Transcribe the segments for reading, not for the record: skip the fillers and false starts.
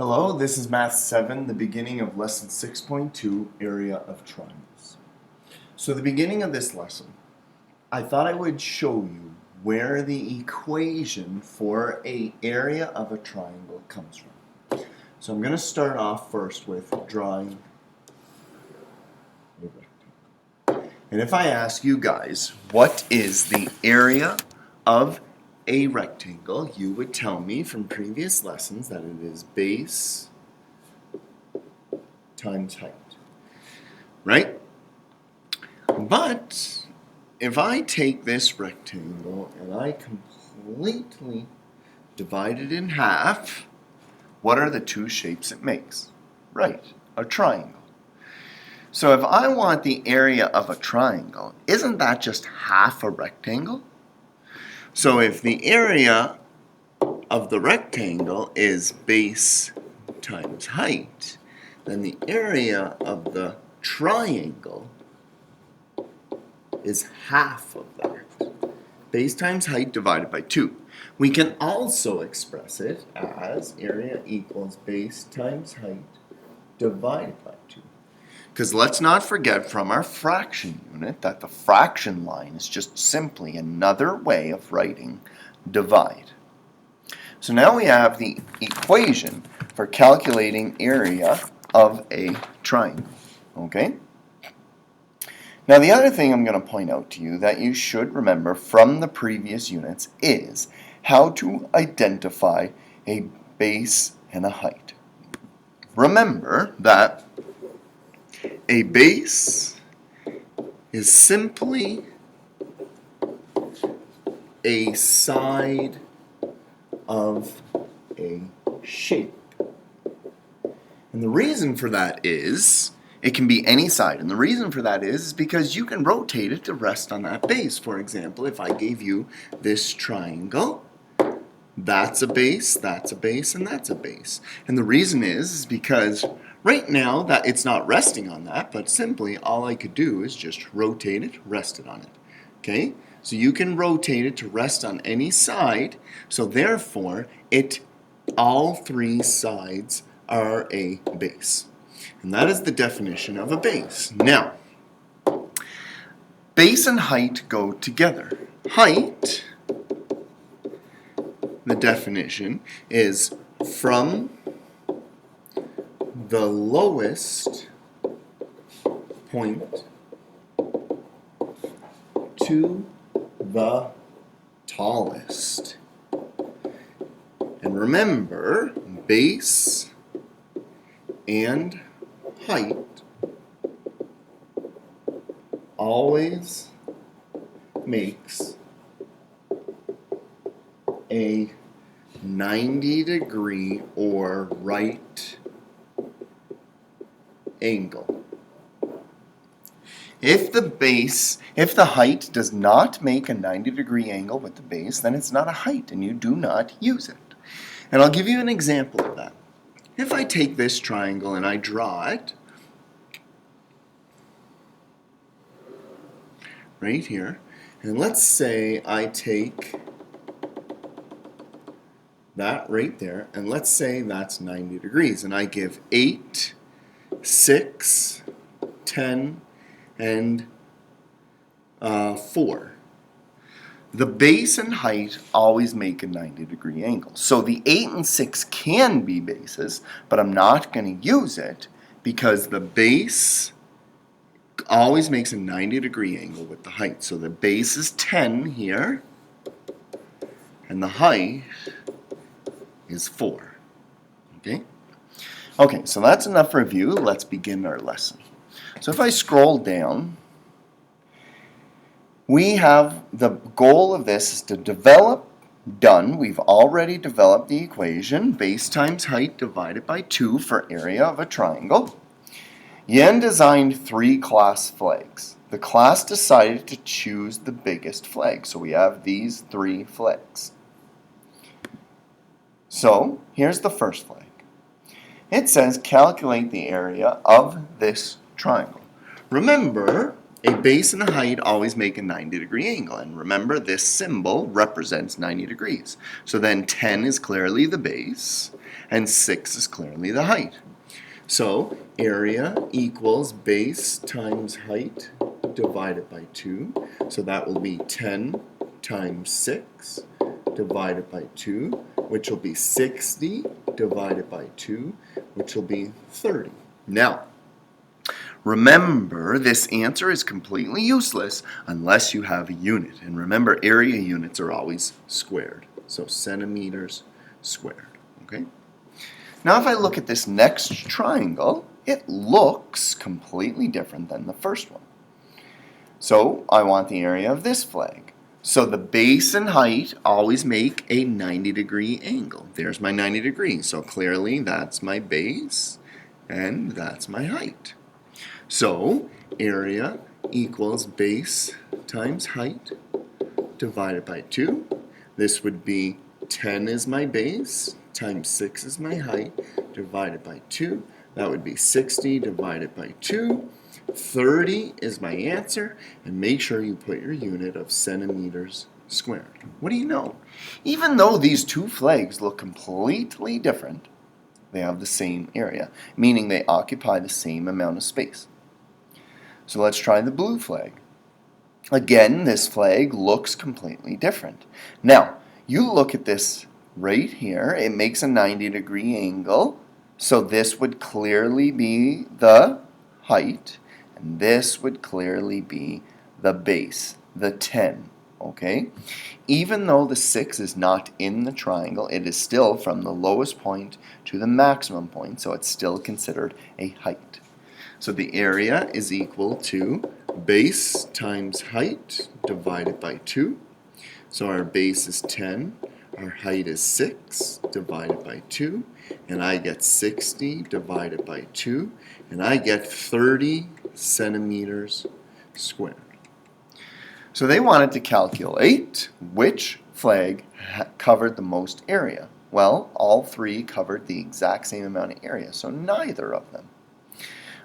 Hello, this is Math 7, the beginning of Lesson 6.2, Area of Triangles. So the beginning of this lesson, I thought I would show you where the equation for an area of a triangle comes from. So I'm going to start off first with drawing a rectangle. And if I ask you guys, what is the area of a rectangle, you would tell me from previous lessons that it is base times height, right? But if I take this rectangle and I completely divide it in half, what are the two shapes it makes? Right, a triangle. So if I want the area of a triangle, isn't that just half a rectangle? So if the area of the rectangle is base times height, then the area of the triangle is half of that. Base times height divided by 2. We can also express it as area equals base times height divided by 2. Because let's not forget from our fraction unit that the fraction line is just simply another way of writing divide. So now we have the equation for calculating area of a triangle, okay? Now the other thing I'm going to point out to you that you should remember from the previous units is how to identify a base and a height. Remember that a base is simply a side of a shape. And the reason for that is, it can be any side. And the reason for that is because you can rotate it to rest on that base. For example, if I gave you this triangle, that's a base, that's a base, and that's a base. And the reason is because right now that it's not resting on that, but simply all I could do is just rotate it, rest it on it. Okay? So you can rotate it to rest on any side, so therefore all three sides are a base. And that is the definition of a base. Now, base and height go together. Height, the definition, is from the lowest point to the tallest. And remember, base and height always makes a 90-degree or right angle. If the height does not make a 90-degree angle with the base, then it's not a height and you do not use it. And I'll give you an example of that. If I take this triangle and I draw it right here, and let's say I take that right there, and let's say that's 90 degrees, and I give 8, 6, 10, and 4. The base and height always make a 90-degree angle. So the 8 and 6 can be bases, but I'm not going to use it because the base always makes a 90-degree angle with the height. So the base is 10 here, and the height is 4. Okay? Okay, so that's enough review. Let's begin our lesson. So if I scroll down, we have the goal of this is to develop, done. We've already developed the equation, base times height divided by 2 for area of a triangle. Yen designed 3 class flags. The class decided to choose the biggest flag. So we have these 3 flags. So here's the first flag. It says calculate the area of this triangle. Remember, a base and a height always make a 90-degree angle. And remember, this symbol represents 90 degrees. So then 10 is clearly the base, and 6 is clearly the height. So area equals base times height divided by 2. So that will be 10 times 6 divided by 2, which will be 60 divided by 2, which will be 30. Now, remember, this answer is completely useless unless you have a unit. And remember, area units are always squared. So centimeters squared, okay? Now if I look at this next triangle, it looks completely different than the first one. So I want the area of this flag. So the base and height always make a 90-degree angle. There's my 90 degrees. So clearly that's my base and that's my height. So area equals base times height divided by 2. This would be 10 is my base times 6 is my height divided by 2. That would be 60 divided by 2. 30 is my answer, and make sure you put your unit of centimeters squared. What do you know? Even though these two flags look completely different, they have the same area, meaning they occupy the same amount of space. So let's try the blue flag. Again, this flag looks completely different. Now, you look at this right here, it makes a 90-degree angle, so this would clearly be the height, and this would clearly be the base, the 10, okay? Even though the 6 is not in the triangle, it is still from the lowest point to the maximum point, so it's still considered a height. So the area is equal to base times height divided by 2. So our base is 10, our height is 6 divided by 2, and I get 60 divided by 2, and I get 30 centimeters squared. So they wanted to calculate which flag covered the most area. Well, all three covered the exact same amount of area, so neither of them.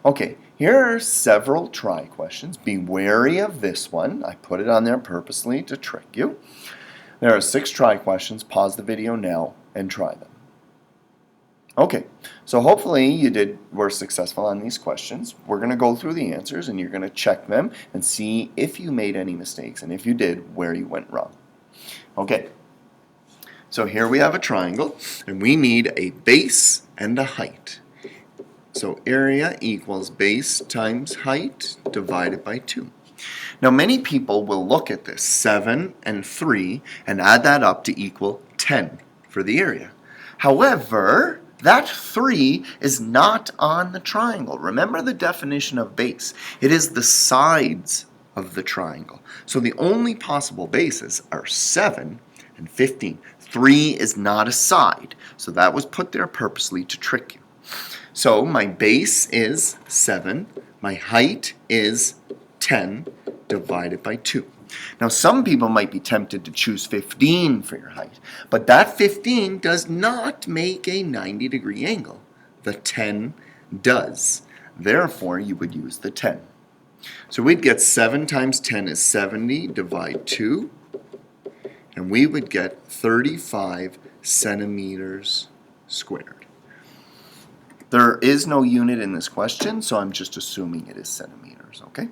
Okay, here are several try questions. Be wary of this one. I put it on there purposely to trick you. There are 6 try questions. Pause the video now and try them. Okay, so hopefully you were successful on these questions. We're going to go through the answers and you're going to check them and see if you made any mistakes, and if you did, where you went wrong. Okay, so here we have a triangle and we need a base and a height. So area equals base times height divided by 2. Now many people will look at this 7 and 3 and add that up to equal 10 for the area. However, that 3 is not on the triangle. Remember the definition of base. It is the sides of the triangle. So the only possible bases are 7 and 15. 3 is not a side. So that was put there purposely to trick you. So my base is 7. My height is 10 divided by 2. Now some people might be tempted to choose 15 for your height, but that 15 does not make a 90-degree angle. The 10 does. Therefore, you would use the 10. So we'd get 7 times 10 is 70, divide 2, and we would get 35 centimeters squared. There is no unit in this question, so I'm just assuming it is centimeters, okay?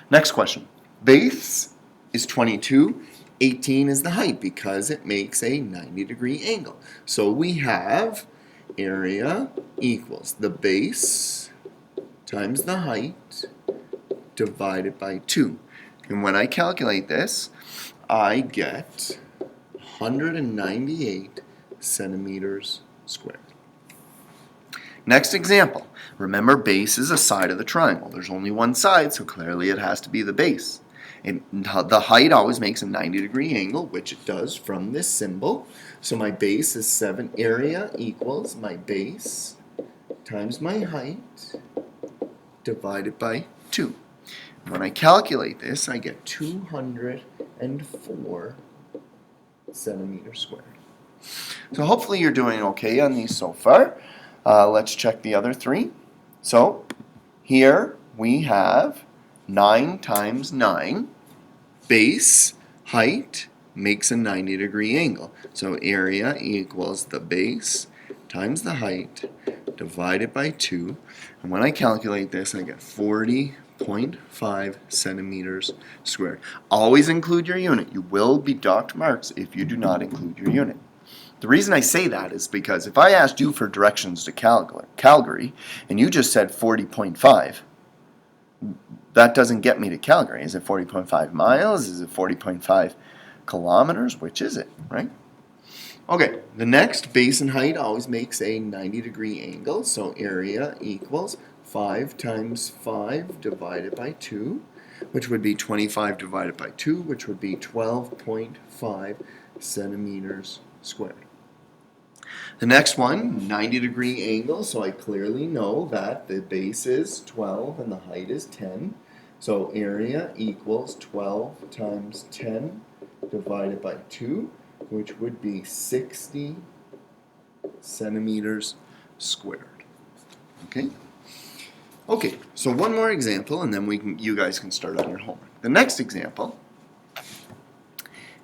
Next question. Base is 22, 18 is the height because it makes a 90-degree angle. So we have area equals the base times the height divided by 2. And when I calculate this, I get 198 centimeters squared. Next example. Remember, base is a side of the triangle. There's only one side, so clearly it has to be the base. And the height always makes a 90-degree angle, which it does from this symbol. So my base is 7. Area equals my base times my height divided by 2. When I calculate this, I get 204 centimeters squared. So hopefully you're doing okay on these so far. Let's check the other 3. So here we have 9 times 9. Base height makes a 90-degree angle. So area equals the base times the height divided by 2. And when I calculate this, I get 40.5 centimeters squared. Always include your unit. You will be docked marks if you do not include your unit. The reason I say that is because if I asked you for directions to Calgary and you just said 40.5, that doesn't get me to Calgary. Is it 40.5 miles? Is it 40.5 kilometers? Which is it, right? Okay, the next, base and height always makes a 90-degree angle, so area equals 5 times 5 divided by 2, which would be 25 divided by 2, which would be 12.5 centimeters squared. The next one, 90-degree angle, so I clearly know that the base is 12 and the height is 10. So area equals 12 times 10 divided by 2, which would be 60 centimeters squared. Okay? Okay, so one more example and then you guys can start on your homework. The next example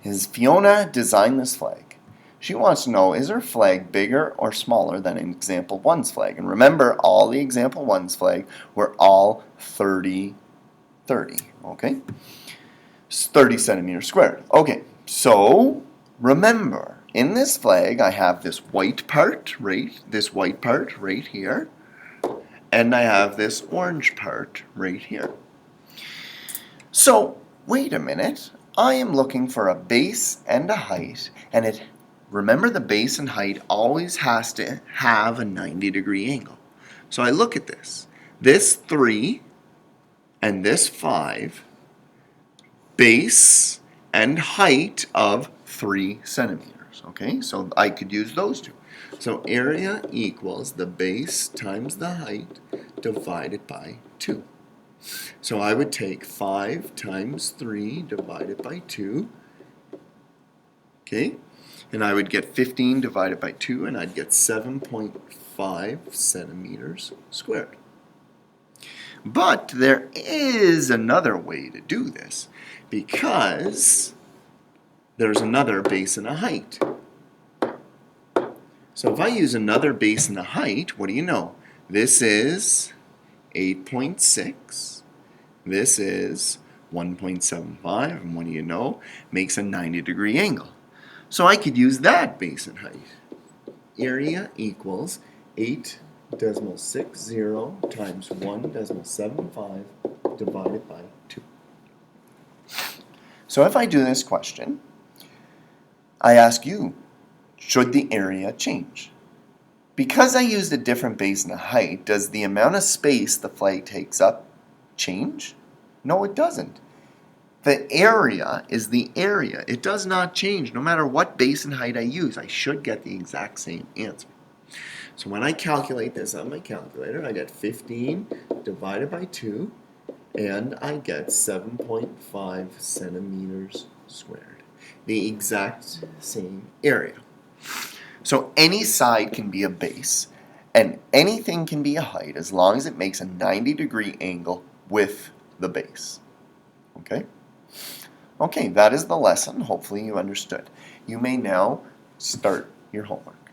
is Fiona designed this flag. She wants to know, is her flag bigger or smaller than example 1's flag? And remember, all the example 1's flag were all 30, okay? It's 30 centimeters squared. Okay, so remember, in this flag, I have this white part right here, and I have this orange part right here. So, wait a minute. I am looking for a base and a height, and remember the base and height always has to have a 90-degree angle. So I look at this. This 3 and this 5, base and height of 3 centimeters. Okay, so I could use those two. So area equals the base times the height divided by 2. So I would take 5 times 3 divided by 2. Okay, and I would get 15 divided by 2, and I'd get 7.5 centimeters squared. But there is another way to do this, because there's another base and a height. So if I use another base and a height, what do you know? This is 8.6. This is 1.75, and what do you know? Makes a 90-degree angle. So I could use that base and height. Area equals 8.60 times 1.75 divided by 2. So if I do this question, I ask you, should the area change? Because I used a different base and a height, does the amount of space the flag takes up change? No, it doesn't. The area is the area. It does not change. No matter what base and height I use, I should get the exact same answer. So when I calculate this on my calculator, I get 15 divided by 2, and I get 7.5 centimeters squared. The exact same area. So any side can be a base, and anything can be a height as long as it makes a 90-degree angle with the base. Okay? Okay, that is the lesson. Hopefully you understood. You may now start your homework.